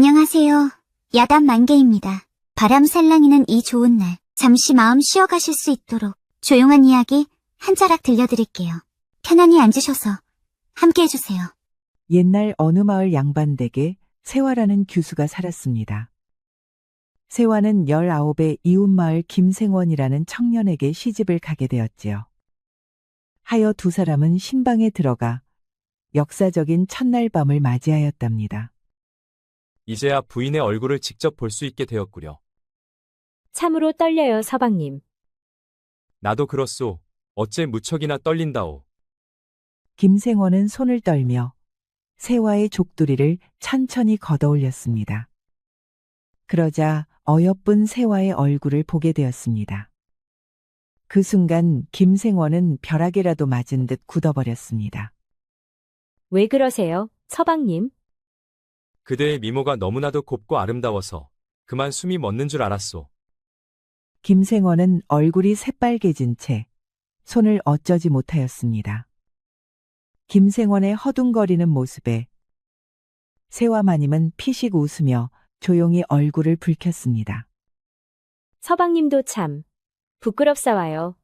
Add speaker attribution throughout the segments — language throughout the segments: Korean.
Speaker 1: 안녕하세요. 야단 만개입니다. 바람 살랑이는 이 좋은 날, 잠시 마음 쉬어가실 수 있도록 조용한 이야기 한 자락 들려드릴게요. 편안히 앉으셔서 함께 해주세요.
Speaker 2: 옛날 어느 마을 양반댁에 세화라는 규수가 살았습니다. 세화는 19의 이웃마을 김생원이라는 청년에게 시집을 가게 되었지요. 하여 두 사람은 신방에 들어가 역사적인 첫날 밤을 맞이하였답니다.
Speaker 3: 이제야 부인의 얼굴을 직접 볼 수 있게 되었구려.
Speaker 4: 참으로 떨려요, 서방님.
Speaker 3: 나도 그렇소. 어째 무척이나 떨린다오.
Speaker 2: 김생원은 손을 떨며 세화의 족두리를 천천히 걷어올렸습니다. 그러자 어여쁜 세화의 얼굴을 보게 되었습니다. 그 순간 김생원은 벼락이라도 맞은 듯 굳어버렸습니다.
Speaker 4: 왜 그러세요, 서방님?
Speaker 3: 그대의 미모가 너무나도 곱고 아름다워서 그만 숨이 멎는 줄 알았소.
Speaker 2: 김생원은 얼굴이 새빨개진 채 손을 어쩌지 못하였습니다. 김생원의 허둥거리는 모습에 세화마님은 피식 웃으며 조용히 얼굴을 붉혔습니다.
Speaker 4: 서방님도 참 부끄럽사와요.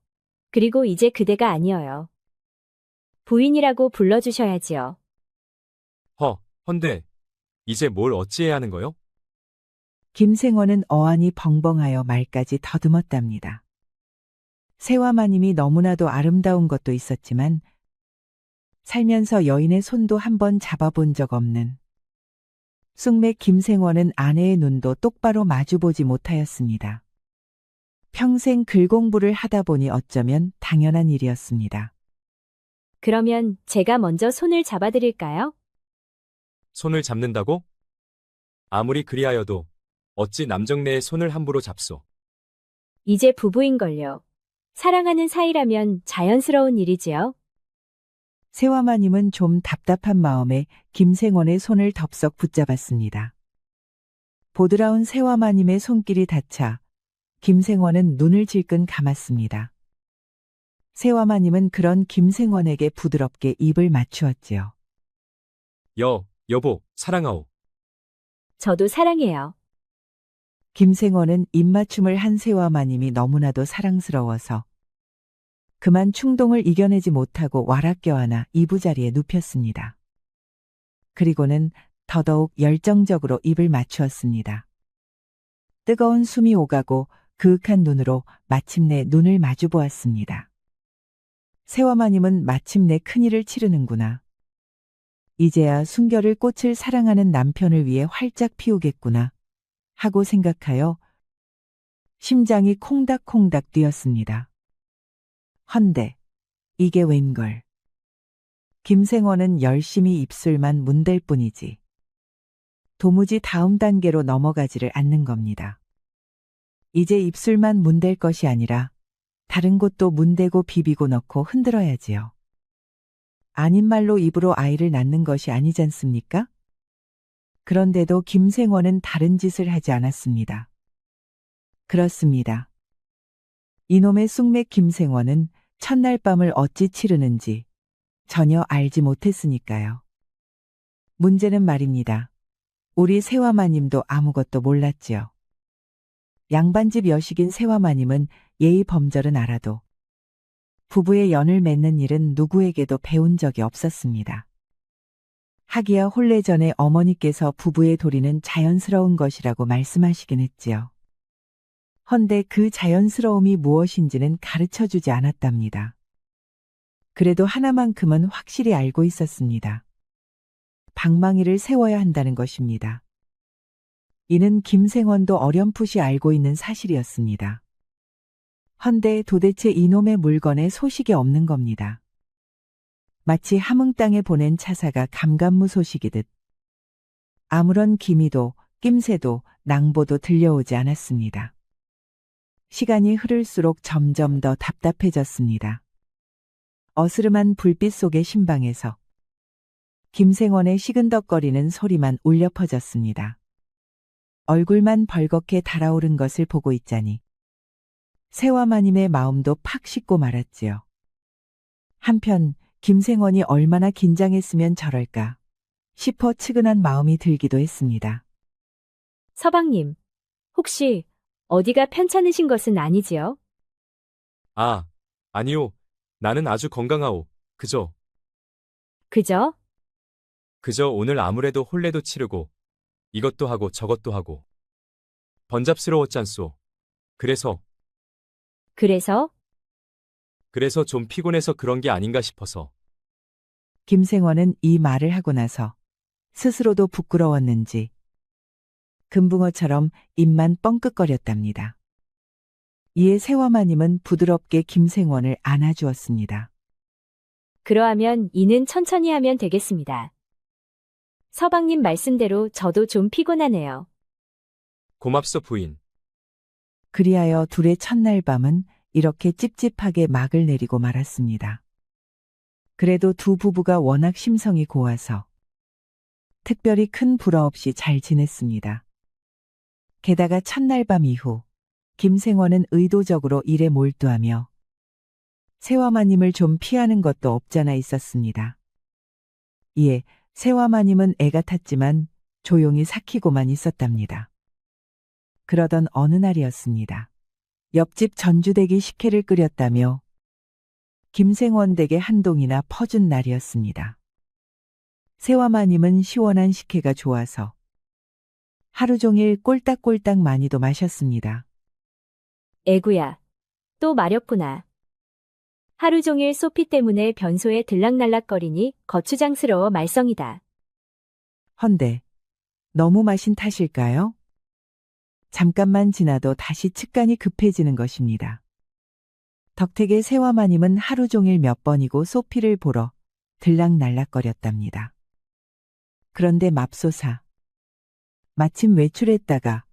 Speaker 4: 그리고 이제 그대가 아니어요. 부인이라고 불러주셔야지요.
Speaker 3: 헌데 이제 뭘 어찌해야 하는 거요?
Speaker 2: 김생원은 어안이 벙벙하여 말까지 더듬었답니다. 세화마님이 너무나도 아름다운 것도 있었지만 살면서 여인의 손도 한번 잡아본 적 없는 쑥맥 김생원은 아내의 눈도 똑바로 마주보지 못하였습니다. 평생 글 공부를 하다 보니 어쩌면 당연한 일이었습니다.
Speaker 4: 그러면 제가 먼저 손을 잡아드릴까요?
Speaker 3: 손을 잡는다고? 아무리 그리하여도 어찌 남정네의 손을 함부로 잡소.
Speaker 4: 이제 부부인걸요. 사랑하는 사이라면 자연스러운 일이지요.
Speaker 2: 세화마님은 좀 답답한 마음에 김생원의 손을 덥석 붙잡았습니다. 보드라운 세화마님의 손길이 닿자 김생원은 눈을 질끈 감았습니다. 세화마님은 그런 김생원에게 부드럽게 입을 맞추었지요.
Speaker 3: 여보, 사랑하오.
Speaker 4: 저도 사랑해요.
Speaker 2: 김생원은 입맞춤을 한 세화마님이 너무나도 사랑스러워서 그만 충동을 이겨내지 못하고 와락 껴안아 이부자리에 눕혔습니다. 그리고는 더더욱 열정적으로 입을 맞추었습니다. 뜨거운 숨이 오가고 그윽한 눈으로 마침내 눈을 마주 보았습니다. 세화마님은 마침내 큰일을 치르는구나. 이제야 순결을 꽃을 사랑하는 남편을 위해 활짝 피우겠구나 하고 생각하여 심장이 콩닥콩닥 뛰었습니다. 헌데 이게 웬걸. 김생원은 열심히 입술만 문댈 뿐이지 도무지 다음 단계로 넘어가지를 않는 겁니다. 이제 입술만 문댈 것이 아니라 다른 곳도 문대고 비비고 넣고 흔들어야지요. 아닌 말로 입으로 아이를 낳는 것이 아니지 않습니까? 그런데도 김생원은 다른 짓을 하지 않았습니다. 그렇습니다. 이놈의 쑥맥 김생원은 첫날 밤을 어찌 치르는지 전혀 알지 못했으니까요. 문제는 말입니다. 우리 세화마님도 아무것도 몰랐지요. 양반집 여식인 세화마님은 예의 범절은 알아도 부부의 연을 맺는 일은 누구에게도 배운 적이 없었습니다. 하기야 혼례 전에 어머니께서 부부의 도리는 자연스러운 것이라고 말씀하시긴 했지요. 헌데 그 자연스러움이 무엇인지는 가르쳐주지 않았답니다. 그래도 하나만큼은 확실히 알고 있었습니다. 방망이를 세워야 한다는 것입니다. 이는 김생원도 어렴풋이 알고 있는 사실이었습니다. 헌데 도대체 이놈의 물건에 소식이 없는 겁니다. 마치 함흥 땅에 보낸 차사가 감감무소식이듯 아무런 기미도 낌새도 낭보도 들려오지 않았습니다. 시간이 흐를수록 점점 더 답답해졌습니다. 어스름한 불빛 속의 신방에서 김생원의 시근덕거리는 소리만 울려 퍼졌습니다. 얼굴만 벌겋게 달아오른 것을 보고 있자니 세화마님의 마음도 팍 식고 말았지요. 한편 김생원이 얼마나 긴장했으면 저럴까 싶어 측은한 마음이 들기도 했습니다.
Speaker 4: 서방님, 혹시 어디가 편찮으신 것은 아니지요?
Speaker 3: 아, 아니요. 나는 아주 건강하오.
Speaker 4: 그저?
Speaker 3: 그저 오늘 아무래도 혼례도 치르고, 이것도 하고 저것도 하고. 번잡스러웠잖소. 그래서
Speaker 4: 그래서?
Speaker 3: 좀 피곤해서 그런 게 아닌가 싶어서.
Speaker 2: 김생원은 이 말을 하고 나서 스스로도 부끄러웠는지 금붕어처럼 입만 뻥끗거렸답니다. 이에 세화마님은 부드럽게 김생원을 안아주었습니다.
Speaker 4: 그러하면 이는 천천히 하면 되겠습니다. 서방님 말씀대로 저도 좀 피곤하네요.
Speaker 3: 고맙소 부인.
Speaker 2: 그리하여 둘의 첫날 밤은 이렇게 찝찝하게 막을 내리고 말았습니다. 그래도 두 부부가 워낙 심성이 고와서 특별히 큰 불화 없이 잘 지냈습니다. 게다가 첫날 밤 이후 김생원은 의도적으로 일에 몰두하며 세화마님을 좀 피하는 것도 없잖아 있었습니다. 이에 세화마님은 애가 탔지만 조용히 삭히고만 있었답니다. 그러던 어느 날이었습니다. 옆집 전주댁이 식혜를 끓였다며 김생원 댁에 한 동이나 퍼준 날이었습니다. 세화마님은 시원한 식혜가 좋아서 하루 종일 꼴딱꼴딱 많이도 마셨습니다.
Speaker 4: 애구야, 또 마렵구나. 하루 종일 소피 때문에 변소에 들락날락거리니 거추장스러워 말썽이다.
Speaker 2: 헌데 너무 마신 탓일까요? 잠깐만 지나도 다시 측간이 급해지는 것입니다. 덕택의 세화마님은 하루 종일 몇 번이고 소피를 보러 들락날락거렸답니다. 그런데 맙소사 마침 외출했다가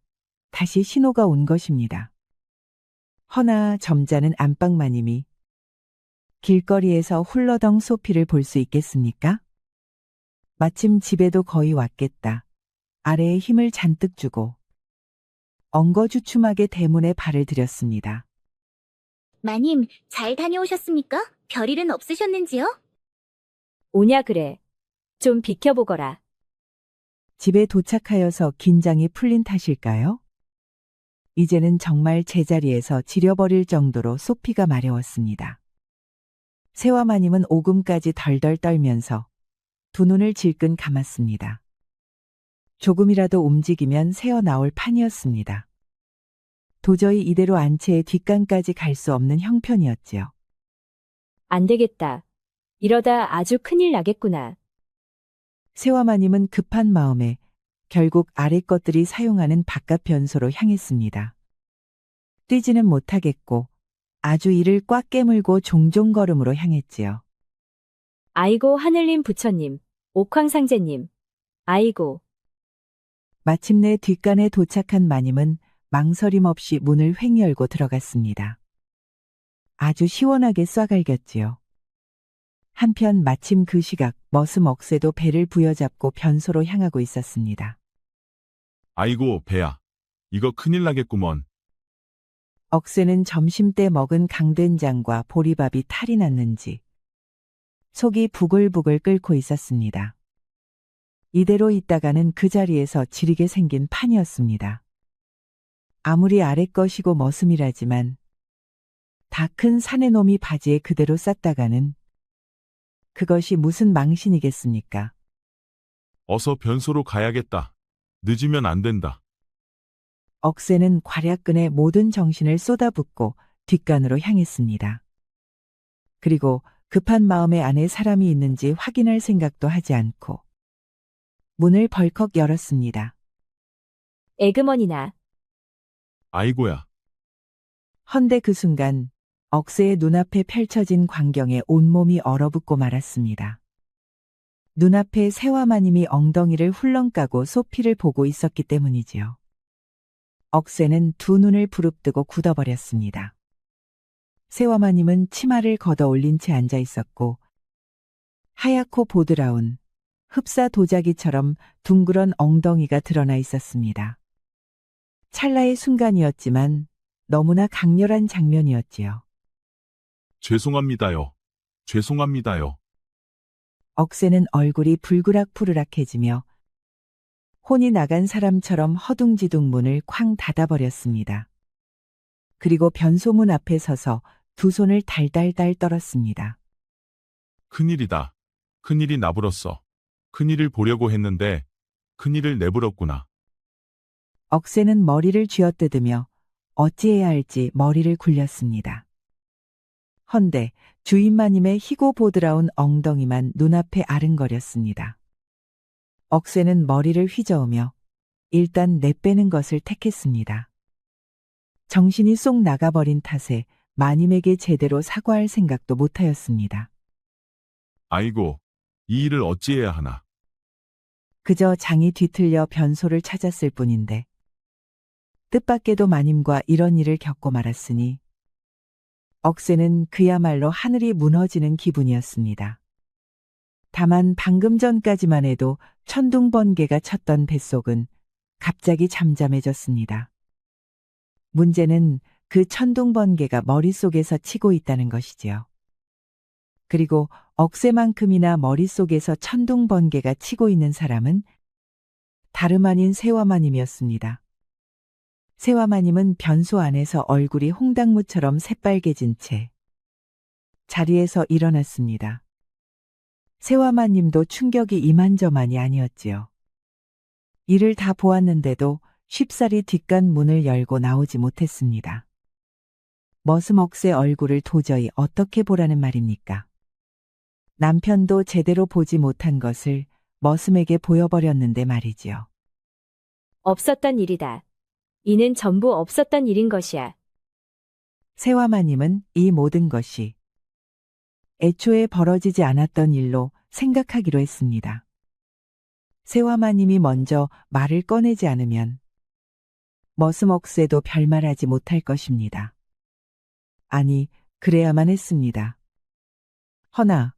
Speaker 2: 다시 신호가 온 것입니다. 허나 점잖은 안방마님이 길거리에서 훌러덩 소피를 볼 수 있겠습니까? 마침 집에도 거의 왔겠다. 아래에 힘을 잔뜩 주고 엉거주춤하게 대문에 발을 들였습니다.
Speaker 1: 마님, 잘 다녀오셨습니까? 별일은 없으셨는지요?
Speaker 4: 오냐 그래. 좀 비켜보거라.
Speaker 2: 집에 도착하여서 긴장이 풀린 탓일까요? 이제는 정말 제자리에서 지려버릴 정도로 소피가 마려웠습니다. 세화마님은 오금까지 덜덜 떨면서 두 눈을 질끈 감았습니다. 조금이라도 움직이면 새어 나올 판이었습니다. 도저히 이대로 안채의 뒷간까지 갈 수 없는 형편이었지요.
Speaker 4: 안 되겠다. 이러다 아주 큰일 나겠구나.
Speaker 2: 세화마님은 급한 마음에 결국 아래 것들이 사용하는 바깥 변소로 향했습니다. 뛰지는 못하겠고 아주 이를 꽉 깨물고 종종 걸음으로 향했지요.
Speaker 4: 아이고 하늘님 부처님, 옥황상제님. 아이고.
Speaker 2: 마침내 뒷간에 도착한 마님은 망설임 없이 문을 횡 열고 들어갔습니다. 아주 시원하게 쏴갈겼지요. 한편 마침 그 시각 머슴 억새도 배를 부여잡고 변소로 향하고 있었습니다.
Speaker 5: 아이고, 배야. 이거 큰일 나겠구먼.
Speaker 2: 억새는 점심때 먹은 강된장과 보리밥이 탈이 났는지 속이 부글부글 끓고 있었습니다. 이대로 있다가는 그 자리에서 지리게 생긴 판이었습니다. 아무리 아래 것이고 머슴이라지만 다 큰 사내 놈이 바지에 그대로 쌌다가는 그것이 무슨 망신이겠습니까?
Speaker 5: 어서 변소로 가야겠다. 늦으면 안 된다.
Speaker 2: 억새는 괄약근에 모든 정신을 쏟아붓고 뒷간으로 향했습니다. 그리고 급한 마음에 안에 사람이 있는지 확인할 생각도 하지 않고 문을 벌컥 열었습니다.
Speaker 4: 에그머니나.
Speaker 5: 아이고야.
Speaker 2: 헌데 그 순간 억새의 눈앞에 펼쳐진 광경에 온몸이 얼어붙고 말았습니다. 눈앞에 세화마님이 엉덩이를 훌렁 까고 소피를 보고 있었기 때문이지요. 억새는 두 눈을 부릅뜨고 굳어버렸습니다. 세화마님은 치마를 걷어 올린 채 앉아 있었고 하얗고 보드라운 흡사 도자기처럼 둥그런 엉덩이가 드러나 있었습니다. 찰나의 순간이었지만 너무나 강렬한 장면이었지요.
Speaker 5: 죄송합니다요. 죄송합니다요.
Speaker 2: 억새는 얼굴이 불그락푸르락해지며 혼이 나간 사람처럼 허둥지둥 문을 쾅 닫아버렸습니다. 그리고 변소문 앞에 서서 두 손을 달달달 떨었습니다.
Speaker 5: 큰일이다. 큰일이 나불었어. 큰일을 보려고 했는데 큰일을 내불었구나.
Speaker 2: 억새는 머리를 쥐어뜯으며 어찌해야 할지 머리를 굴렸습니다. 헌데 주인마님의 희고 보드라운 엉덩이만 눈앞에 아른거렸습니다. 억새는 머리를 휘저으며 일단 내빼는 것을 택했습니다. 정신이 쏙 나가버린 탓에 마님에게 제대로 사과할 생각도 못하였습니다.
Speaker 5: 아이고, 이 일을 어찌해야 하나.
Speaker 2: 그저 장이 뒤틀려 변소를 찾았을 뿐인데 뜻밖에도 마님과 이런 일을 겪고 말았으니 억새는 그야말로 하늘이 무너지는 기분이었습니다. 다만 방금 전까지만 해도 천둥번개가 쳤던 뱃속은 갑자기 잠잠해졌습니다. 문제는 그 천둥번개가 머릿속에서 치고 있다는 것이지요. 그리고 억새만큼이나 머릿속에서 천둥번개가 치고 있는 사람은 다름 아닌 세화마님이었습니다. 세화마님은 변소 안에서 얼굴이 홍당무처럼 새빨개진 채 자리에서 일어났습니다. 세화마님도 충격이 이만저만이 아니었지요. 이를 다 보았는데도 쉽사리 뒷간 문을 열고 나오지 못했습니다. 머슴억새 얼굴을 도저히 어떻게 보라는 말입니까? 남편도 제대로 보지 못한 것을 머슴에게 보여버렸는데 말이지요.
Speaker 4: 없었던 일이다. 이는 전부 없었던 일인 것이야.
Speaker 2: 세화마님은 이 모든 것이 애초에 벌어지지 않았던 일로 생각하기로 했습니다. 세화마님이 먼저 말을 꺼내지 않으면 머슴억새도 별말하지 못할 것입니다. 아니, 그래야만 했습니다. 허나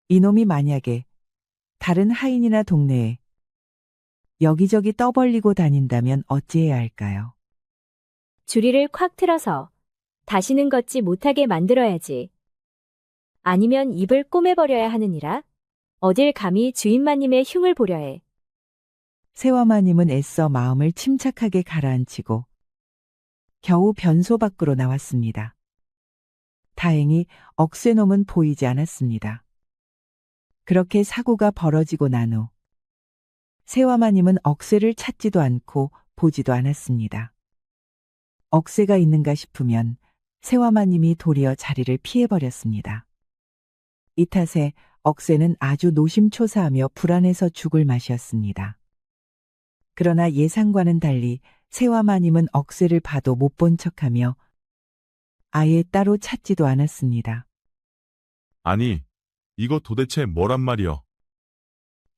Speaker 2: 이놈이 만약에 다른 하인이나 동네에 여기저기 떠벌리고 다닌다면 어찌해야 할까요?
Speaker 4: 주리를 콱 틀어서 다시는 걷지 못하게 만들어야지. 아니면 입을 꼬매버려야 하느니라. 어딜 감히 주인마님의 흉을 보려 해.
Speaker 2: 세화마님은 애써 마음을 침착하게 가라앉히고 겨우 변소 밖으로 나왔습니다. 다행히 억새놈은 보이지 않았습니다. 그렇게 사고가 벌어지고 난 후 세화마님은 억새를 찾지도 않고 보지도 않았습니다. 억새가 있는가 싶으면 세화마님이 도리어 자리를 피해버렸습니다. 이 탓에 억새는 아주 노심초사하며 불안해서 죽을 맛이었습니다. 그러나 예상과는 달리 세화마님은 억새를 봐도 못 본 척하며 아예 따로 찾지도 않았습니다.
Speaker 5: 아니, 이거 도대체 뭐란 말이여?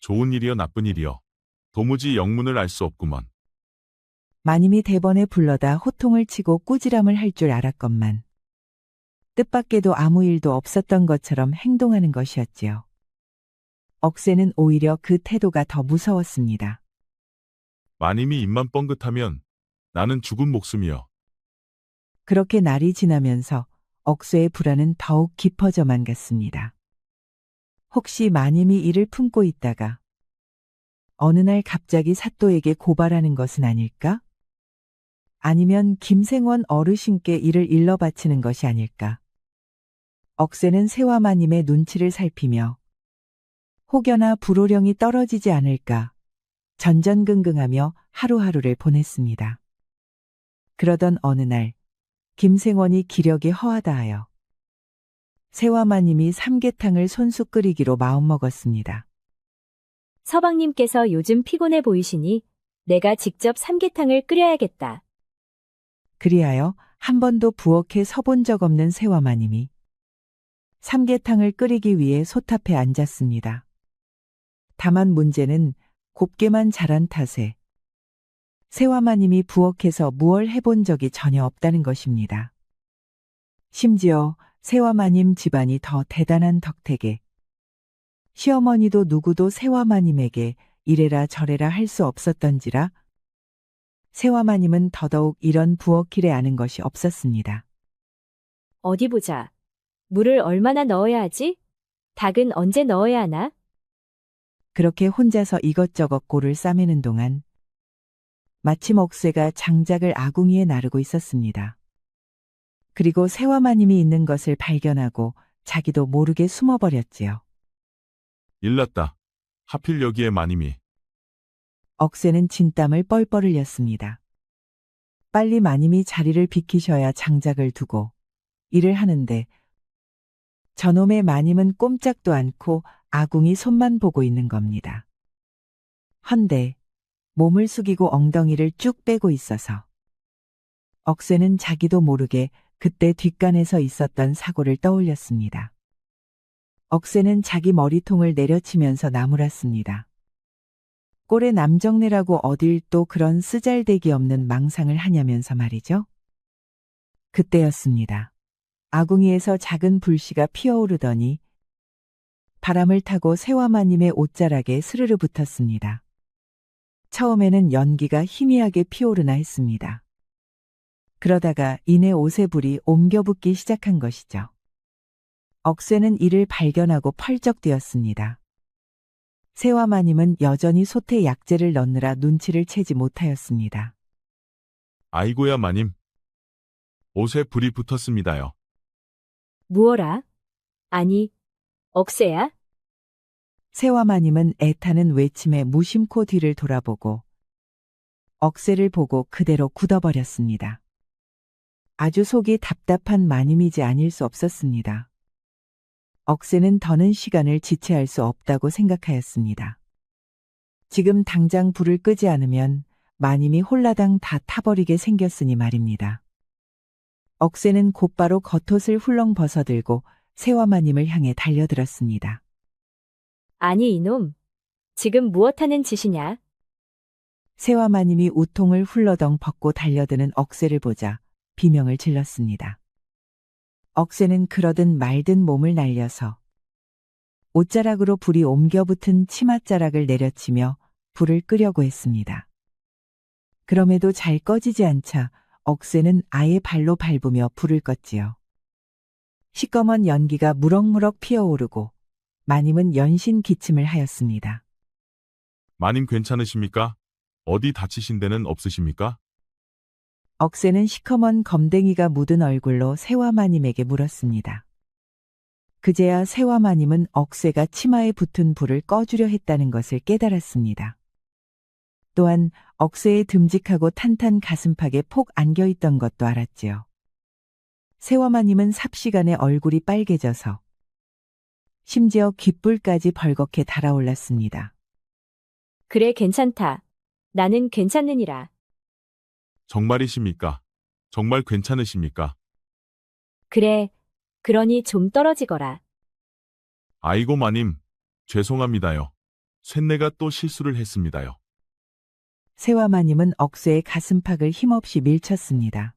Speaker 5: 좋은 일이여 나쁜 일이여? 도무지 영문을 알 수 없구먼.
Speaker 2: 마님이 대번에 불러다 호통을 치고 꾸지람을 할 줄 알았건만 뜻밖에도 아무 일도 없었던 것처럼 행동하는 것이었지요. 억새는 오히려 그 태도가 더 무서웠습니다.
Speaker 5: 마님이 입만 뻥긋하면 나는 죽은 목숨이여.
Speaker 2: 그렇게 날이 지나면서 억새의 불안은 더욱 깊어져만 갔습니다. 혹시 마님이 이를 품고 있다가 어느 날 갑자기 사또에게 고발하는 것은 아닐까? 아니면 김생원 어르신께 이를 일러 바치는 것이 아닐까? 억새는 세화마님의 눈치를 살피며 혹여나 불호령이 떨어지지 않을까 전전긍긍하며 하루하루를 보냈습니다. 그러던 어느 날 김생원이 기력이 허하다 하여 세화마님이 삼계탕을 손수 끓이기로 마음먹었습니다.
Speaker 4: 서방님께서 요즘 피곤해 보이시니 내가 직접 삼계탕을 끓여야겠다.
Speaker 2: 그리하여 한 번도 부엌에 서본 적 없는 세화마님이 삼계탕을 끓이기 위해 솥앞에 앉았습니다. 다만 문제는 곱게만 자란 탓에 세화마님이 부엌에서 무얼 해본 적이 전혀 없다는 것입니다. 심지어 세화마님 집안이 더 대단한 덕택에 시어머니도 누구도 세화마님에게 이래라 저래라 할 수 없었던지라 세화마님은 더더욱 이런 부엌일에 아는 것이 없었습니다.
Speaker 4: 어디 보자. 물을 얼마나 넣어야 하지? 닭은 언제 넣어야 하나?
Speaker 2: 그렇게 혼자서 이것저것 골을 싸매는 동안 마침 억새가 장작을 아궁이에 나르고 있었습니다. 그리고 새와마님이 있는 것을 발견하고 자기도 모르게 숨어버렸지요.
Speaker 5: 일났다. 하필 여기에 마님이.
Speaker 2: 억새는 진땀을 뻘뻘 흘렸습니다. 빨리 마님이 자리를 비키셔야 장작을 두고 일을 하는데 저놈의 마님은 꼼짝도 않고 아궁이 손만 보고 있는 겁니다. 헌데 몸을 숙이고 엉덩이를 쭉 빼고 있어서 억새는 자기도 모르게 그때 뒷간에서 있었던 사고를 떠올렸습니다. 억새는 자기 머리통을 내려치면서 나무랐습니다. 꼴의 남정네라고 어딜 또 그런 쓰잘데기 없는 망상을 하냐면서 말이죠. 그때였습니다. 아궁이에서 작은 불씨가 피어오르더니 바람을 타고 새와마님의 옷자락에 스르르 붙었습니다. 처음에는 연기가 희미하게 피오르나 했습니다. 그러다가 이내 옷에 불이 옮겨 붙기 시작한 것이죠. 억새는 이를 발견하고 펄쩍 뛰었습니다. 새와마님은 여전히 솥에 약재를 넣느라 눈치를 채지 못하였습니다.
Speaker 5: 아이고야 마님. 옷에 불이 붙었습니다요.
Speaker 4: 무어라? 아니, 억새야?
Speaker 2: 새와마님은 애타는 외침에 무심코 뒤를 돌아보고 억새를 보고 그대로 굳어버렸습니다. 아주 속이 답답한 마님이지 아닐 수 없었습니다. 억새는 더는 시간을 지체할 수 없다고 생각하였습니다. 지금 당장 불을 끄지 않으면 마님이 홀라당 다 타버리게 생겼으니 말입니다. 억새는 곧바로 겉옷을 훌렁 벗어들고 새와마님을 향해 달려들었습니다.
Speaker 4: 아니 이놈, 지금 무엇하는 짓이냐?
Speaker 2: 새와마님이 우통을 훌러덩 벗고 달려드는 억새를 보자 비명을 질렀습니다. 억새는 그러든 말든 몸을 날려서 옷자락으로 불이 옮겨 붙은 치맛자락을 내려치며 불을 끄려고 했습니다. 그럼에도 잘 꺼지지 않자 억새는 아예 발로 밟으며 불을 껐지요. 시꺼먼 연기가 무럭무럭 피어오르고 마님은 연신 기침을 하였습니다.
Speaker 5: 마님 괜찮으십니까? 어디 다치신 데는 없으십니까?
Speaker 2: 억새는 시커먼 검댕이가 묻은 얼굴로 새와마님에게 물었습니다. 그제야 새와마님은 억새가 치마에 붙은 불을 꺼주려 했다는 것을 깨달았습니다. 또한 억새의 듬직하고 탄탄 가슴팍에 폭 안겨있던 것도 알았지요. 새와마님은 삽시간에 얼굴이 빨개져서 심지어 귓불까지 벌겋게 달아올랐습니다.
Speaker 4: 그래 괜찮다. 나는 괜찮느니라.
Speaker 5: 정말이십니까? 정말 괜찮으십니까?
Speaker 4: 그래, 그러니 좀 떨어지거라.
Speaker 5: 아이고 마님, 죄송합니다요. 쇳내가 또 실수를 했습니다요.
Speaker 2: 새와마님은 억새의 가슴팍을 힘없이 밀쳤습니다.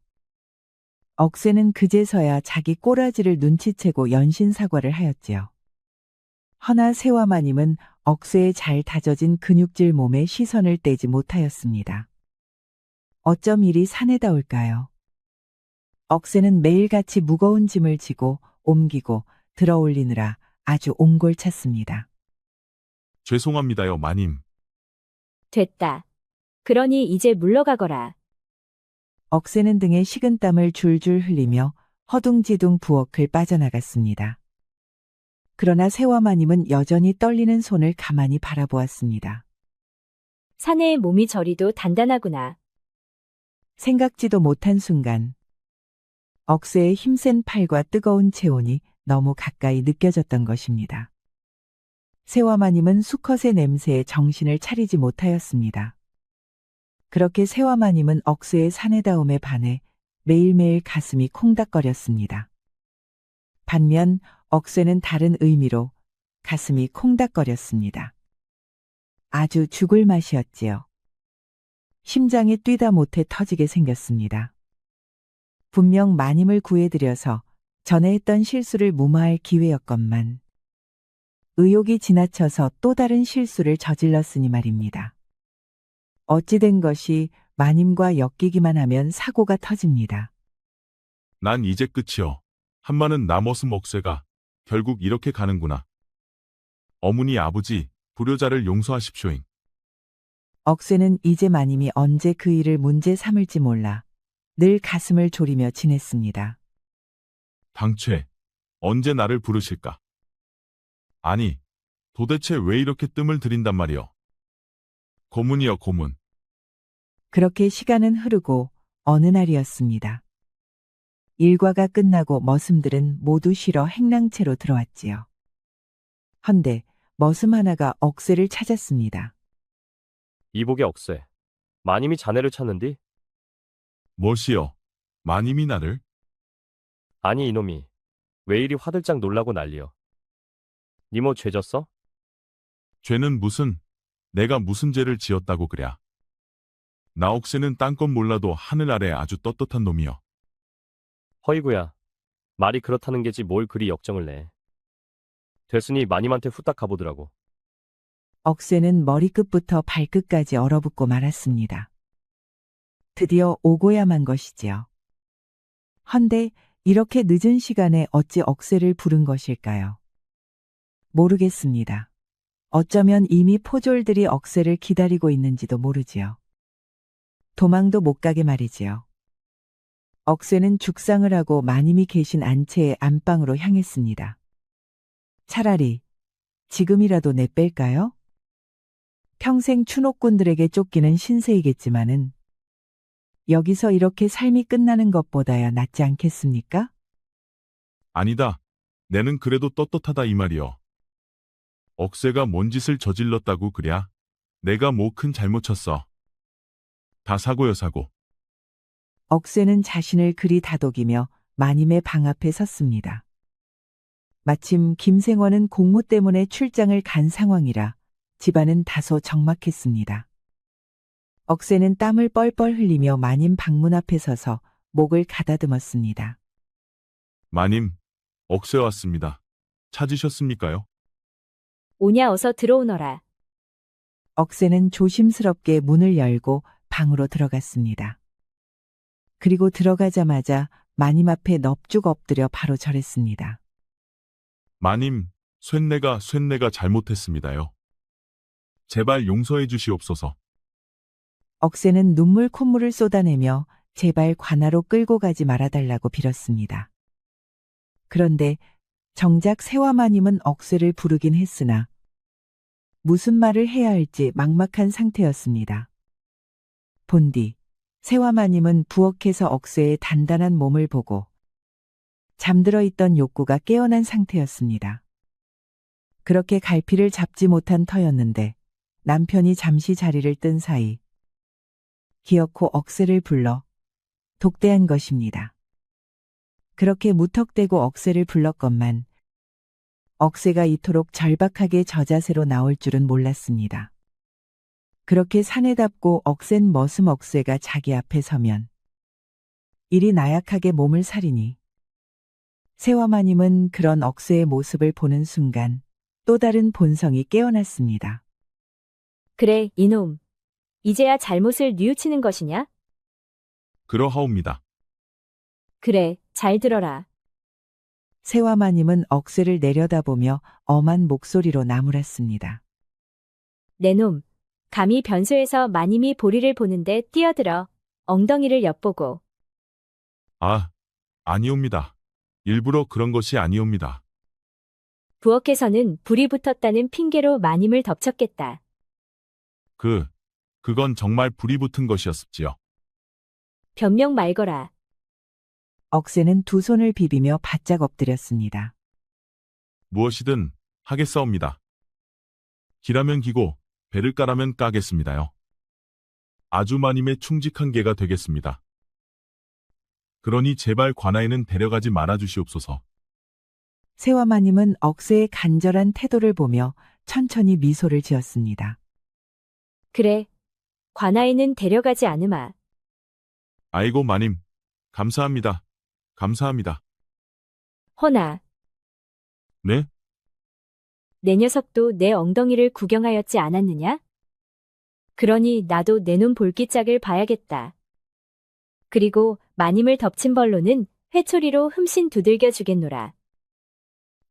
Speaker 2: 억새는 그제서야 자기 꼬라지를 눈치채고 연신 사과를 하였지요. 허나 새와마님은 억새의 잘 다져진 근육질 몸에 시선을 떼지 못하였습니다. 어쩜 이리 사내다울까요? 억새는 매일같이 무거운 짐을 지고 옮기고 들어올리느라 아주 옹골찼습니다.
Speaker 5: 죄송합니다요 마님.
Speaker 4: 됐다. 그러니 이제 물러가거라.
Speaker 2: 억새는 등에 식은땀을 줄줄 흘리며 허둥지둥 부엌을 빠져나갔습니다. 그러나 새와마님은 여전히 떨리는 손을 가만히 바라보았습니다.
Speaker 4: 사내의 몸이 저리도 단단하구나.
Speaker 2: 생각지도 못한 순간 억새의 힘센 팔과 뜨거운 체온이 너무 가까이 느껴졌던 것입니다. 새와마님은 수컷의 냄새에 정신을 차리지 못하였습니다. 그렇게 새와마님은 억새의 사내다움에 반해 매일매일 가슴이 콩닥거렸습니다. 반면 억새는 다른 의미로 가슴이 콩닥거렸습니다. 아주 죽을 맛이었지요. 심장이 뛰다 못해 터지게 생겼습니다. 분명 마님을 구해드려서 전에 했던 실수를 무마할 기회였건만 의욕이 지나쳐서 또 다른 실수를 저질렀으니 말입니다. 어찌된 것이 마님과 엮이기만 하면 사고가 터집니다.
Speaker 5: 난 이제 끝이요. 한마는 나머스 먹새가 결국 이렇게 가는구나. 어머니 아버지, 불효자를 용서하십시오잉.
Speaker 2: 억새는 이제 마님이 언제 그 일을 문제 삼을지 몰라 늘 가슴을 졸이며 지냈습니다.
Speaker 5: 당최 언제 나를 부르실까? 아니, 도대체 왜 이렇게 뜸을 들인단 말이여? 고문이여 고문.
Speaker 2: 그렇게 시간은 흐르고 어느 날이었습니다. 일과가 끝나고 머슴들은 모두 쉬러 행랑채로 들어왔지요. 헌데 머슴 하나가 억새를 찾았습니다.
Speaker 6: 이복의 억새. 마님이 자네를 찾는디?
Speaker 5: 무엇이여? 마님이 나를?
Speaker 6: 아니 이놈이 왜 이리 화들짝 놀라고 난리여? 니모 죄졌어?
Speaker 5: 죄는 무슨, 내가 무슨 죄를 지었다고 그랴. 나 억새는 딴 건 몰라도 하늘 아래 아주 떳떳한 놈이여.
Speaker 6: 허이구야. 말이 그렇다는 게지 뭘 그리 역정을 내. 됐으니 마님한테 후딱 가보더라고.
Speaker 2: 억새는 머리끝부터 발끝까지 얼어붙고 말았습니다. 드디어 오고야만 것이지요. 헌데 이렇게 늦은 시간에 어찌 억새를 부른 것일까요? 모르겠습니다. 어쩌면 이미 포졸들이 억새를 기다리고 있는지도 모르지요. 도망도 못 가게 말이지요. 억새는 죽상을 하고 마님이 계신 안채의 안방으로 향했습니다. 차라리 지금이라도 내뺄까요? 평생 추노꾼들에게 쫓기는 신세이겠지만은 여기서 이렇게 삶이 끝나는 것보다야 낫지 않겠습니까?
Speaker 5: 아니다. 내는 그래도 떳떳하다 이 말이여. 억새가 뭔 짓을 저질렀다고 그랴. 내가 뭐 큰 잘못 쳤어. 다 사고여 사고.
Speaker 2: 억새는 자신을 그리 다독이며 마님의 방 앞에 섰습니다. 마침 김생원은 공무 때문에 출장을 간 상황이라 집안은 다소 적막했습니다. 억새는 땀을 뻘뻘 흘리며 마님 방문 앞에 서서 목을 가다듬었습니다.
Speaker 5: 마님, 억새 왔습니다. 찾으셨습니까요?
Speaker 4: 오냐 어서 들어오너라.
Speaker 2: 억새는 조심스럽게 문을 열고 방으로 들어갔습니다. 그리고 들어가자마자 마님 앞에 넙죽 엎드려 바로 절했습니다.
Speaker 5: 마님, 쇳내가 잘못했습니다요. 제발 용서해 주시옵소서.
Speaker 2: 억새는 눈물 콧물을 쏟아내며 제발 관하로 끌고 가지 말아달라고 빌었습니다. 그런데 정작 세화마님은 억새를 부르긴 했으나 무슨 말을 해야 할지 막막한 상태였습니다. 본디 세화마님은 부엌에서 억새의 단단한 몸을 보고 잠들어 있던 욕구가 깨어난 상태였습니다. 그렇게 갈피를 잡지 못한 터였는데 남편이 잠시 자리를 뜬 사이 기어코 억새를 불러 독대한 것입니다. 그렇게 무턱대고 억새를 불렀건만 억새가 이토록 절박하게 저자세로 나올 줄은 몰랐습니다. 그렇게 사내답고 억센 머슴 억새가 자기 앞에 서면 이리 나약하게 몸을 사리니 세화마님은 그런 억새의 모습을 보는 순간 또 다른 본성이 깨어났습니다.
Speaker 4: 그래, 이놈. 이제야 잘못을 뉘우치는 것이냐?
Speaker 5: 그러하옵니다.
Speaker 4: 그래, 잘 들어라.
Speaker 2: 세화마님은 억새를 내려다보며 엄한 목소리로 나무랐습니다.
Speaker 4: 내 놈, 감히 변소에서 마님이 보리를 보는데 뛰어들어 엉덩이를 엿보고.
Speaker 5: 아, 아니옵니다. 일부러 그런 것이 아니옵니다.
Speaker 4: 부엌에서는 불이 붙었다는 핑계로 마님을 덮쳤겠다.
Speaker 5: 그건 정말 불이 붙은 것이었습지요.
Speaker 4: 변명 말거라.
Speaker 2: 억새는 두 손을 비비며 바짝 엎드렸습니다.
Speaker 5: 무엇이든 하겠사옵니다. 기라면 기고 배를 까라면 까겠습니다요. 아주 마님의 충직한 개가 되겠습니다. 그러니 제발 관아에는 데려가지 말아 주시옵소서.
Speaker 2: 세화마님은 억새의 간절한 태도를 보며 천천히 미소를 지었습니다.
Speaker 4: 그래, 관아에는 데려가지 않으마.
Speaker 5: 아이고 마님, 감사합니다. 감사합니다.
Speaker 4: 허나,
Speaker 5: 네?
Speaker 4: 내 녀석도 내 엉덩이를 구경하였지 않았느냐? 그러니 나도 내 눈 볼기짝을 봐야겠다. 그리고 마님을 덮친 벌로는 회초리로 흠씬 두들겨 주겠노라.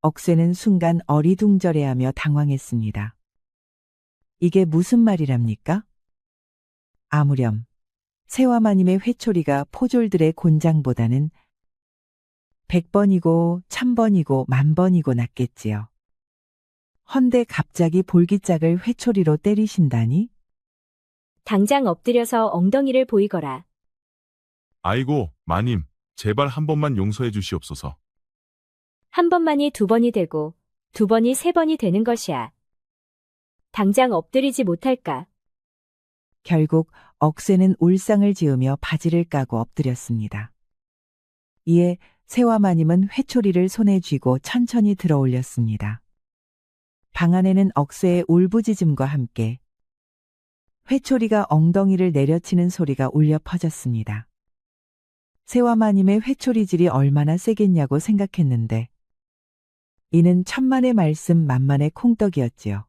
Speaker 2: 억새는 순간 어리둥절해하며 당황했습니다. 이게 무슨 말이랍니까? 아무렴 세화마님의 회초리가 포졸들의 곤장보다는 100번이고 1000번이고 10,000번이고 낫겠지요. 헌데 갑자기 볼기짝을 회초리로 때리신다니?
Speaker 4: 당장 엎드려서 엉덩이를 보이거라.
Speaker 5: 아이고, 마님, 제발 한 번만 용서해 주시옵소서.
Speaker 4: 한 번만이 두 번이 되고 두 번이 세 번이 되는 것이야. 당장 엎드리지 못할까?
Speaker 2: 결국 억새는 울상을 지으며 바지를 까고 엎드렸습니다. 이에 세화마님은 회초리를 손에 쥐고 천천히 들어 올렸습니다. 방 안에는 억새의 울부짖음과 함께 회초리가 엉덩이를 내려치는 소리가 울려 퍼졌습니다. 세화마님의 회초리질이 얼마나 세겠냐고 생각했는데 이는 천만의 말씀 만만의 콩떡이었지요.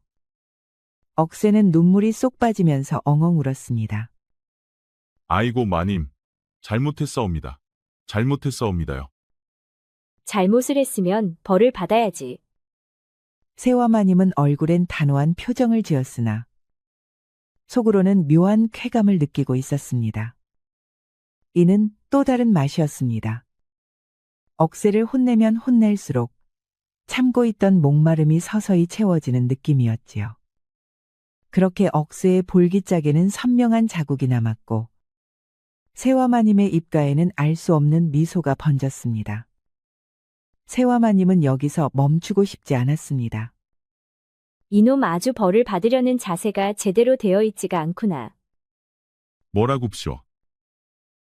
Speaker 2: 억새는 눈물이 쏙 빠지면서 엉엉 울었습니다.
Speaker 5: 아이고, 마님, 잘못했사옵니다. 잘못했사옵니다요.
Speaker 4: 잘못을 했으면 벌을 받아야지.
Speaker 2: 세화마님은 얼굴엔 단호한 표정을 지었으나 속으로는 묘한 쾌감을 느끼고 있었습니다. 이는 또 다른 맛이었습니다. 억새를 혼내면 혼낼수록 참고 있던 목마름이 서서히 채워지는 느낌이었지요. 그렇게 억새의 볼기짝에는 선명한 자국이 남았고 세화마님의 입가에는 알 수 없는 미소가 번졌습니다. 세화마님은 여기서 멈추고 싶지 않았습니다.
Speaker 4: 이놈 아주 벌을 받으려는 자세가 제대로 되어 있지가 않구나.
Speaker 5: 뭐라굽쇼?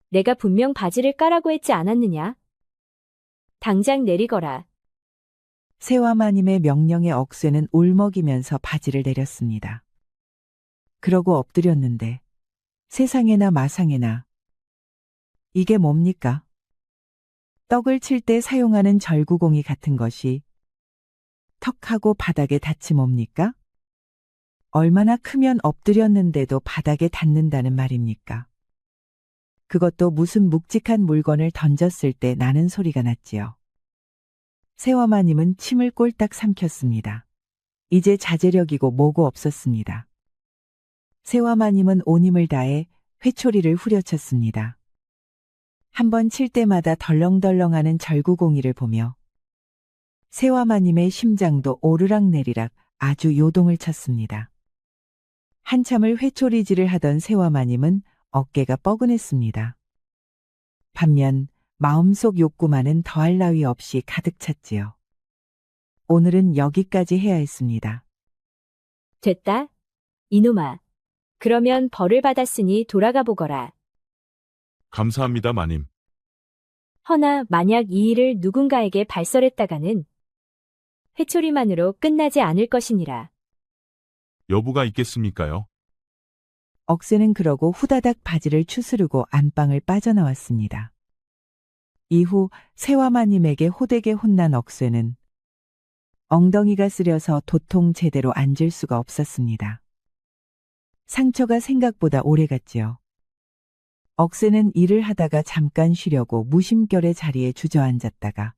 Speaker 4: 내가 분명 바지를 까라고 했지 않았느냐? 당장 내리거라.
Speaker 2: 세화마님의 명령에 억새는 울먹이면서 바지를 내렸습니다. 그러고 엎드렸는데 세상에나 마상에나 이게 뭡니까? 떡을 칠 때 사용하는 절구공이 같은 것이 턱하고 바닥에 닿지 뭡니까? 얼마나 크면 엎드렸는데도 바닥에 닿는다는 말입니까? 그것도 무슨 묵직한 물건을 던졌을 때 나는 소리가 났지요. 세화마님은 침을 꼴딱 삼켰습니다. 이제 자제력이고 뭐고 없었습니다. 세화마님은 온 힘을 다해 회초리를 후려쳤습니다. 한 번 칠 때마다 덜렁덜렁하는 절구공이를 보며 세화마님의 심장도 오르락내리락 아주 요동을 쳤습니다. 한참을 회초리질을 하던 세화마님은 어깨가 뻐근했습니다. 반면 마음속 욕구만은 더할 나위 없이 가득 찼지요. 오늘은 여기까지 해야 했습니다.
Speaker 4: 됐다. 이놈아. 그러면 벌을 받았으니 돌아가 보거라.
Speaker 5: 감사합니다, 마님.
Speaker 4: 허나 만약 이 일을 누군가에게 발설했다가는 회초리만으로 끝나지 않을 것이니라.
Speaker 5: 여부가 있겠습니까요?
Speaker 2: 억새는 그러고 후다닥 바지를 추스르고 안방을 빠져나왔습니다. 이후 세화마님에게 호되게 혼난 억새는 엉덩이가 쓰려서 도통 제대로 앉을 수가 없었습니다. 상처가 생각보다 오래갔지요. 억새는 일을 하다가 잠깐 쉬려고 무심결에 자리에 주저앉았다가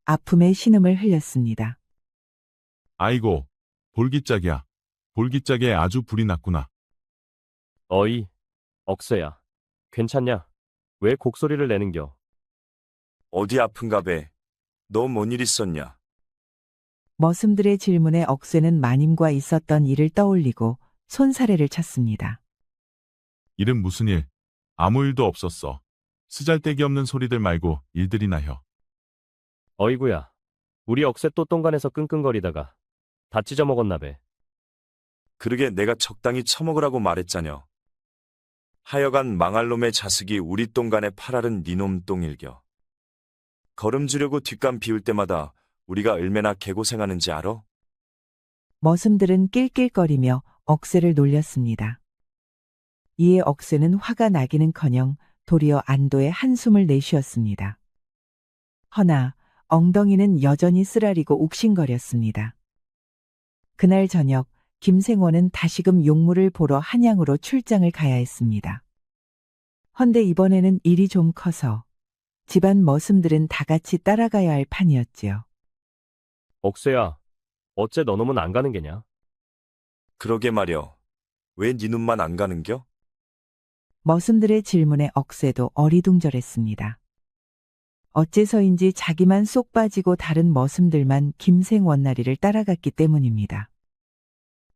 Speaker 2: 아픔의 신음을 흘렸습니다.
Speaker 5: 아이고, 볼기짝이야. 볼기짝에 아주 불이 났구나.
Speaker 6: 어이, 억새야. 괜찮냐? 왜 곡소리를 내는겨?
Speaker 7: 어디 아픈가 배? 너 뭔 일 있었냐?
Speaker 2: 머슴들의 질문에 억새는 마님과 있었던 일을 떠올리고 손사래를 쳤습니다.
Speaker 5: 일은 무슨 일? 아무 일도 없었어. 쓰잘데기 없는 소리들 말고 일들이나 혀.
Speaker 6: 어이구야. 우리 억새 또 똥간에서 끙끙거리다가 다 찢어먹었나 배.
Speaker 7: 그러게 내가 적당히 처먹으라고 말했자녀. 하여간 망할 놈의 자식이 우리 똥간에 팔아른 니놈 똥일겨. 걸음 주려고 뒷간 비울 때마다 우리가 얼마나 개고생하는지 알아?
Speaker 2: 머슴들은 낄낄거리며 억새를 놀렸습니다. 이에 억새는 화가 나기는커녕 도리어 안도의 한숨을 내쉬었습니다. 허나 엉덩이는 여전히 쓰라리고 욱신거렸습니다. 그날 저녁 김생원은 다시금 용무를 보러 한양으로 출장을 가야 했습니다. 헌데 이번에는 일이 좀 커서 집안 머슴들은 다 같이 따라가야 할 판이었지요.
Speaker 6: 억새야. 어째 너놈은 안 가는 게냐?
Speaker 7: 그러게 말여. 왜 네 눈만 안 가는겨?
Speaker 2: 머슴들의 질문에 억새도 어리둥절했습니다. 어째서인지 자기만 쏙 빠지고 다른 머슴들만 김생 원나리를 따라갔기 때문입니다.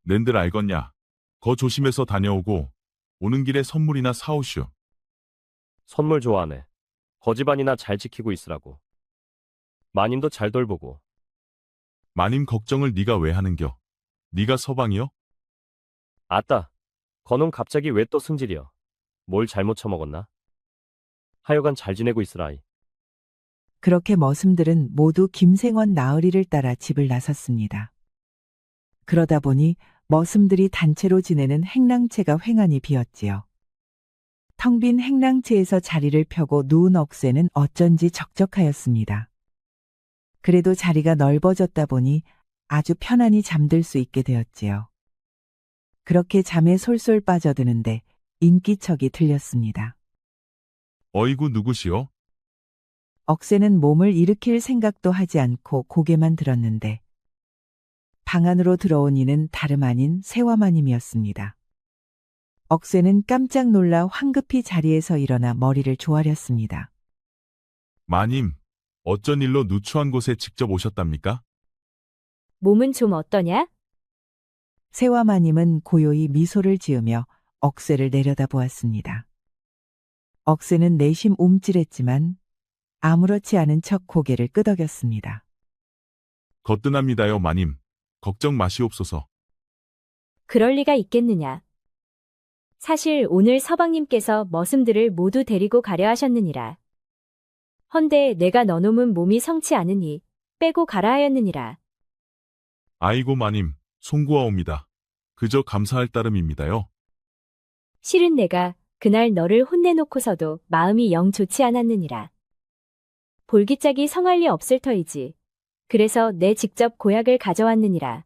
Speaker 5: 낸들 알겄냐? 거 조심해서 다녀오고 오는 길에 선물이나 사오슈.
Speaker 6: 선물 좋아하네. 거집안이나 잘 지키고 있으라고. 마님도 잘 돌보고.
Speaker 5: 마님 걱정을 네가 왜 하는겨? 네가 서방이여?
Speaker 6: 아따, 거놈 갑자기 왜 또 승질이여? 뭘 잘못 처먹었나? 하여간 잘 지내고 있으라이.
Speaker 2: 그렇게 머슴들은 모두 김생원 나으리를 따라 집을 나섰습니다. 그러다 보니 머슴들이 단체로 지내는 행랑채가 횡하니 비었지요. 텅 빈 행랑채에서 자리를 펴고 누운 억새는 어쩐지 적적하였습니다. 그래도 자리가 넓어졌다 보니 아주 편안히 잠들 수 있게 되었지요. 그렇게 잠에 솔솔 빠져드는데 인기척이 들렸습니다.
Speaker 5: 어이구 누구시오?
Speaker 2: 억새는 몸을 일으킬 생각도 하지 않고 고개만 들었는데 방 안으로 들어온 이는 다름 아닌 세화마님이었습니다. 억새는 깜짝 놀라 황급히 자리에서 일어나 머리를 조아렸습니다.
Speaker 5: 마님, 어쩐 일로 누추한 곳에 직접 오셨답니까?
Speaker 4: 몸은 좀 어떠냐?
Speaker 2: 세화마님은 고요히 미소를 지으며 억새를 내려다보았습니다. 억새는 내심 움찔했지만 아무렇지 않은 척 고개를 끄덕였습니다.
Speaker 5: 거뜬합니다요, 마님. 걱정 마시옵소서.
Speaker 4: 그럴 리가 있겠느냐. 사실 오늘 서방님께서 머슴들을 모두 데리고 가려 하셨느니라. 헌데 내가 너놈은 몸이 성치 않으니 빼고 가라 하였느니라.
Speaker 5: 아이고 마님, 송구하옵니다. 그저 감사할 따름입니다요.
Speaker 4: 실은 내가 그날 너를 혼내놓고서도 마음이 영 좋지 않았느니라. 볼기짝이 성할 리 없을 터이지. 그래서 내 직접 고약을 가져왔느니라.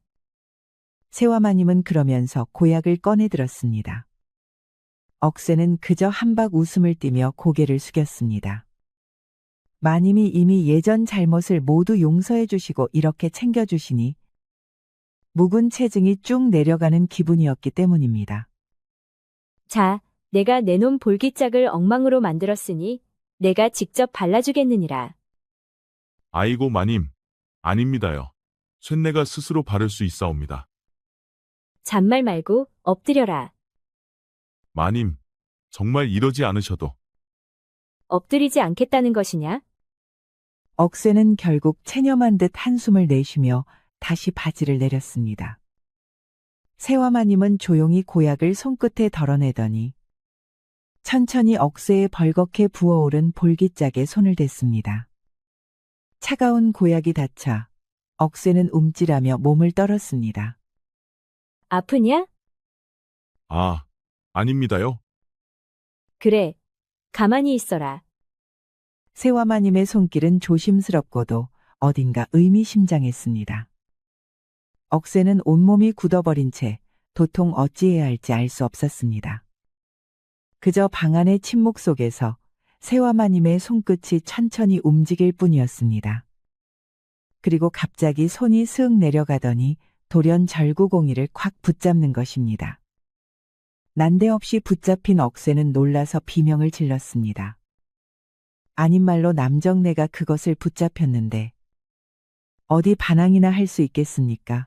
Speaker 2: 세화마님은 그러면서 고약을 꺼내 들었습니다. 억새는 그저 한박 웃음을 띠며 고개를 숙였습니다. 마님이 이미 예전 잘못을 모두 용서해 주시고 이렇게 챙겨주시니 묵은 체증이 쭉 내려가는 기분이었기 때문입니다.
Speaker 4: 자, 내가 내놈 볼기짝을 엉망으로 만들었으니 내가 직접 발라주겠느니라.
Speaker 5: 아이고 마님, 아닙니다요. 쇳내가 스스로 바를 수 있사옵니다.
Speaker 4: 잔말 말고 엎드려라.
Speaker 5: 마님, 정말 이러지 않으셔도.
Speaker 4: 엎드리지 않겠다는 것이냐?
Speaker 2: 억새는 결국 체념한 듯 한숨을 내쉬며 다시 바지를 내렸습니다. 세화마님은 조용히 고약을 손끝에 덜어내더니 천천히 억새에 벌겋게 부어오른 볼기짝에 손을 댔습니다. 차가운 고약이 닿자 억새는 움찔하며 몸을 떨었습니다.
Speaker 4: 아프냐?
Speaker 5: 아, 아닙니다요.
Speaker 4: 그래, 가만히 있어라.
Speaker 2: 세화마님의 손길은 조심스럽고도 어딘가 의미심장했습니다. 억새는 온몸이 굳어버린 채 도통 어찌해야 할지 알 수 없었습니다. 그저 방 안의 침묵 속에서 세화마님의 손끝이 천천히 움직일 뿐이었습니다. 그리고 갑자기 손이 슥 내려가더니 돌연 절구공이를 콱 붙잡는 것입니다. 난데없이 붙잡힌 억새는 놀라서 비명을 질렀습니다. 아닌 말로 남정네가 그것을 붙잡혔는데 어디 반항이나 할 수 있겠습니까?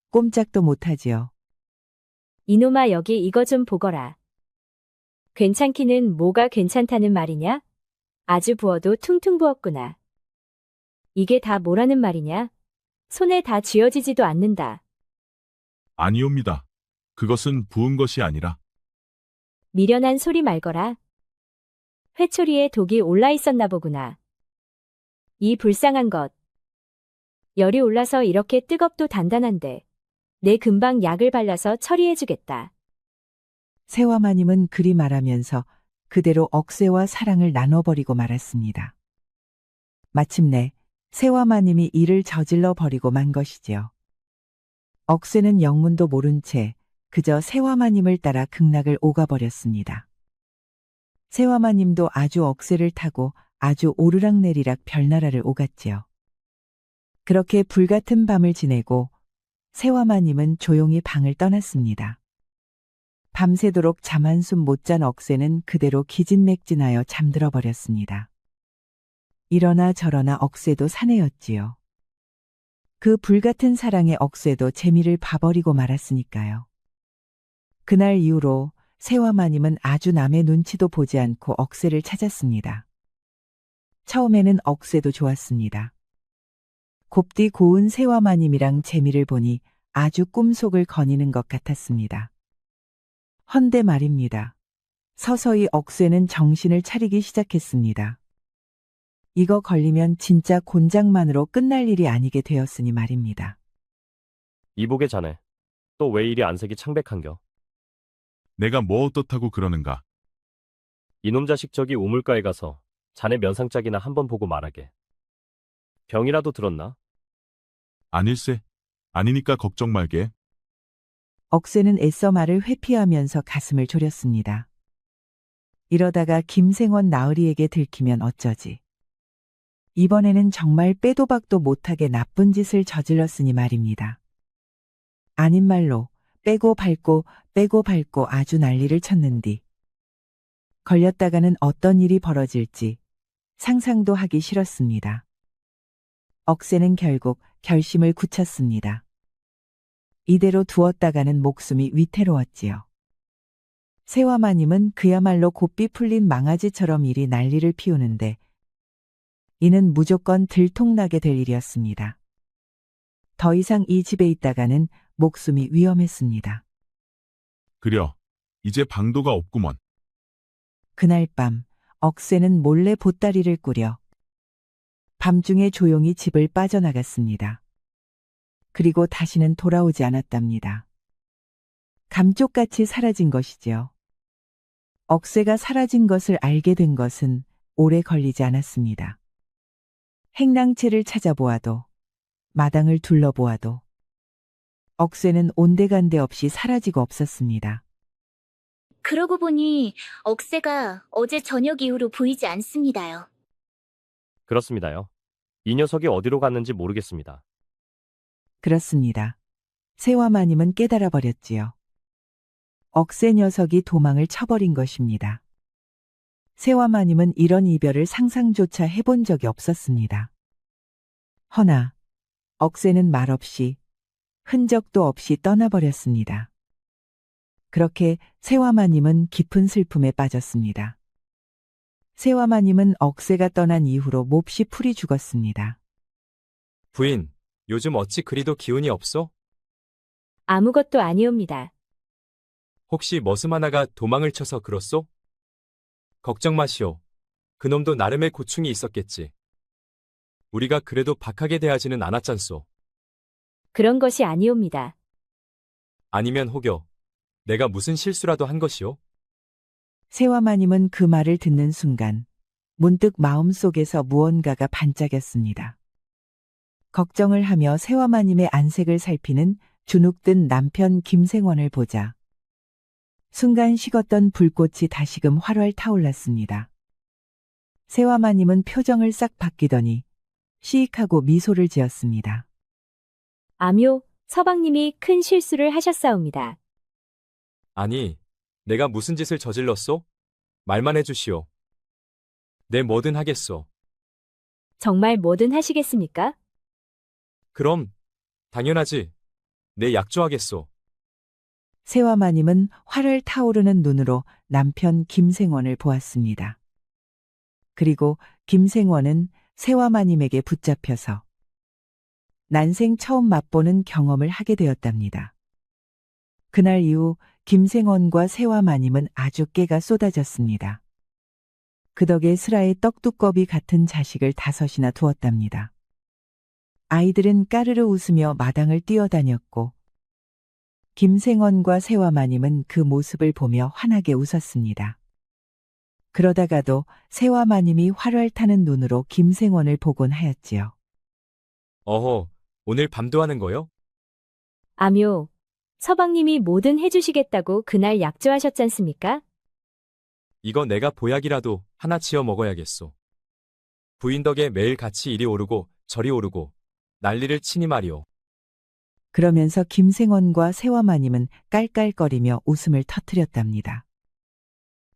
Speaker 2: 꼼짝도 못하지요.
Speaker 4: 이놈아 여기 이거 좀 보거라. 괜찮기는 뭐가 괜찮다는 말이냐? 아주 부어도 퉁퉁 부었구나. 이게 다 뭐라는 말이냐? 손에 다 쥐어지지도 않는다.
Speaker 5: 아니옵니다. 그것은 부은 것이 아니라
Speaker 4: 미련한 소리 말거라. 회초리에 독이 올라 있었나 보구나. 이 불쌍한 것. 열이 올라서 이렇게 뜨겁도 단단한데 내 금방 약을 발라서 처리해주겠다.
Speaker 2: 세화마님은 그리 말하면서 그대로 억새와 사랑을 나눠버리고 말았습니다. 마침내 세화마님이 일을 저질러 버리고 만 것이지요. 억새는 영문도 모른 채 그저 세화마님을 따라 극락을 오가버렸습니다. 세화마님도 아주 억새를 타고 아주 오르락내리락 별나라를 오갔지요. 그렇게 불같은 밤을 지내고 세화마님은 조용히 방을 떠났습니다. 밤새도록 잠 한숨 못 잔 억새는 그대로 기진맥진하여 잠들어 버렸습니다. 이러나 저러나 억새도 사내였지요. 그 불같은 사랑의 억새도 재미를 봐버리고 말았으니까요. 그날 이후로 세화마님은 아주 남의 눈치도 보지 않고 억새를 찾았습니다. 처음에는 억새도 좋았습니다. 곱디 고운 세화마님이랑 재미를 보니 아주 꿈속을 거니는 것 같았습니다. 헌데 말입니다. 서서히 억새는 정신을 차리기 시작했습니다. 이거 걸리면 진짜 곤장만으로 끝날 일이 아니게 되었으니 말입니다.
Speaker 6: 이보게 자네. 또 왜 이리 안색이 창백한겨?
Speaker 5: 내가 뭐 어떻다고 그러는가?
Speaker 6: 이놈 자식 저기 우물가에 가서 자네 면상짝이나 한번 보고 말하게. 병이라도 들었나?
Speaker 5: 아닐세. 아니니까 걱정 말게.
Speaker 2: 억새는 애써 말을 회피하면서 가슴을 졸였습니다. 이러다가 김생원 나으리에게 들키면 어쩌지. 이번에는 정말 빼도 박도 못하게 나쁜 짓을 저질렀으니 말입니다. 아닌 말로 빼고 밟고 아주 난리를 쳤는디. 걸렸다가는 어떤 일이 벌어질지 상상도 하기 싫었습니다. 억새는 결국 결심을 굳혔습니다. 이대로 두었다가는 목숨이 위태로웠지요. 세화마님은 그야말로 곱비 풀린 망아지처럼 이리 난리를 피우는데 이는 무조건 들통나게 될 일이었습니다. 더 이상 이 집에 있다가는 목숨이 위험했습니다.
Speaker 5: 그려. 이제 방도가 없구먼.
Speaker 2: 그날 밤 억새는 몰래 보따리를 꾸려 밤중에 조용히 집을 빠져나갔습니다. 그리고 다시는 돌아오지 않았답니다. 감쪽같이 사라진 것이지요. 억새가 사라진 것을 알게 된 것은 오래 걸리지 않았습니다. 행랑채를 찾아보아도 마당을 둘러보아도 억새는 온데간데 없이 사라지고 없었습니다.
Speaker 1: 그러고 보니 억새가 어제 저녁 이후로 보이지 않습니다요.
Speaker 6: 그렇습니다요. 이 녀석이 어디로 갔는지 모르겠습니다.
Speaker 2: 그렇습니다. 세화마님은 깨달아 버렸지요. 억새 녀석이 도망을 쳐버린 것입니다. 세화마님은 이런 이별을 상상조차 해본 적이 없었습니다. 허나 억새는 말없이 흔적도 없이 떠나버렸습니다. 그렇게 세화마님은 깊은 슬픔에 빠졌습니다. 세화마님은 억새가 떠난 이후로 몹시 풀이 죽었습니다.
Speaker 3: 부인, 요즘 어찌 그리도 기운이 없소?
Speaker 4: 아무것도 아니옵니다.
Speaker 3: 혹시 머슴 하나가 도망을 쳐서 그렇소? 걱정 마시오. 그놈도 나름의 고충이 있었겠지. 우리가 그래도 박하게 대하지는 않았잖소.
Speaker 4: 그런 것이 아니옵니다.
Speaker 3: 아니면 혹여 내가 무슨 실수라도 한 것이오?
Speaker 2: 세화마님은 그 말을 듣는 순간 문득 마음속에서 무언가가 반짝였습니다. 걱정을 하며 세화마님의 안색을 살피는 주눅든 남편 김생원을 보자 순간 식었던 불꽃이 다시금 활활 타올랐습니다. 세화마님은 표정을 싹 바뀌더니 시익하고 미소를 지었습니다.
Speaker 4: 아묘, 서방님이 큰 실수를 하셨사옵니다.
Speaker 3: 아니, 내가 무슨 짓을 저질렀소? 말만 해주시오. 내 뭐든 하겠소.
Speaker 4: 정말 뭐든 하시겠습니까?
Speaker 3: 그럼, 당연하지. 내 약조하겠소.
Speaker 2: 세화마님은 활을 타오르는 눈으로 남편 김생원을 보았습니다. 그리고 김생원은 세화마님에게 붙잡혀서 난생 처음 맛보는 경험을 하게 되었답니다. 그날 이후 김생원과 세화마님은 아주 깨가 쏟아졌습니다. 그 덕에 슬아의 떡두꺼비 같은 자식을 5이나 두었답니다. 아이들은 까르르 웃으며 마당을 뛰어다녔고 김생원과 세화마님은 그 모습을 보며 환하게 웃었습니다. 그러다가도 세화마님이 활활 타는 눈으로 김생원을 보곤 하였지요.
Speaker 3: 어허, 오늘 밤도 하는 거요?
Speaker 4: 아묘, 서방님이 뭐든 해주시겠다고 그날 약조하셨잖습니까?
Speaker 3: 이거 내가 보약이라도 하나 지어 먹어야겠소. 부인 덕에 매일 같이 이리 오르고 저리 오르고 난리를 치니 말이오.
Speaker 2: 그러면서 김생원과 세화마님은 깔깔거리며 웃음을 터뜨렸답니다.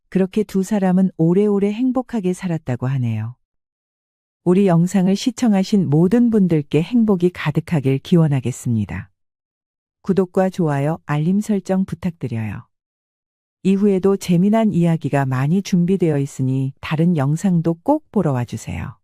Speaker 2: 그렇게 두 사람은 오래오래 행복하게 살았다고 하네요. 우리 영상을 시청하신 모든 분들께 행복이 가득하길 기원하겠습니다. 구독과 좋아요, 알림 설정 부탁드려요. 이후에도 재미난 이야기가 많이 준비되어 있으니 다른 영상도 꼭 보러 와주세요.